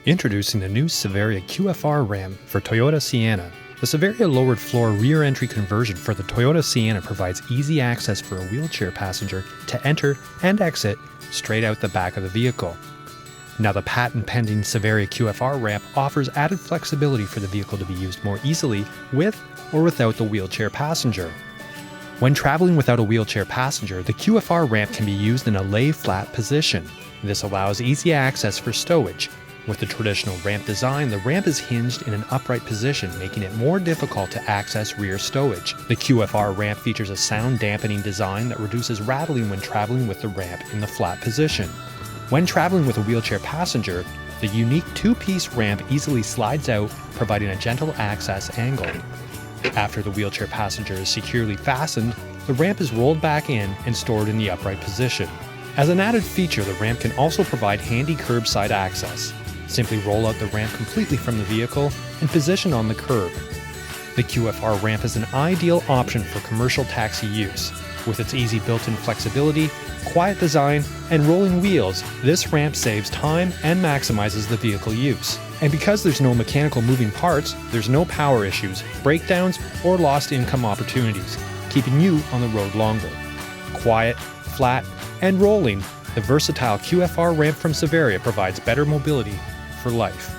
Introducing the new Savaria QFR ramp for Toyota Sienna. The Savaria lowered floor rear entry conversion for the Toyota Sienna provides easy access for a wheelchair passenger to enter and exit straight out the back of the vehicle. Now the patent-pending Savaria QFR ramp offers added flexibility for the vehicle to be used more easily with or without the wheelchair passenger. When traveling without a wheelchair passenger, the QFR ramp can be used in a lay-flat position. This allows easy access for stowage. With the traditional ramp design, the ramp is hinged in an upright position, making it more difficult to access rear stowage. The QFR ramp features a sound dampening design that reduces rattling when traveling with the ramp in the flat position. When traveling with a wheelchair passenger, the unique two-piece ramp easily slides out, providing a gentle access angle. After the wheelchair passenger is securely fastened, the ramp is rolled back in and stored in the upright position. As an added feature, the ramp can also provide handy curbside access. Simply roll out the ramp completely from the vehicle and position on the curb. The QFR ramp is an ideal option for commercial taxi use. With its easy built-in flexibility, quiet design, and rolling wheels, this ramp saves time and maximizes the vehicle use. And because there's no mechanical moving parts, there's no power issues, breakdowns, or lost income opportunities, keeping you on the road longer. Quiet, flat, and rolling, the versatile QFR ramp from Savaria provides better mobility for life.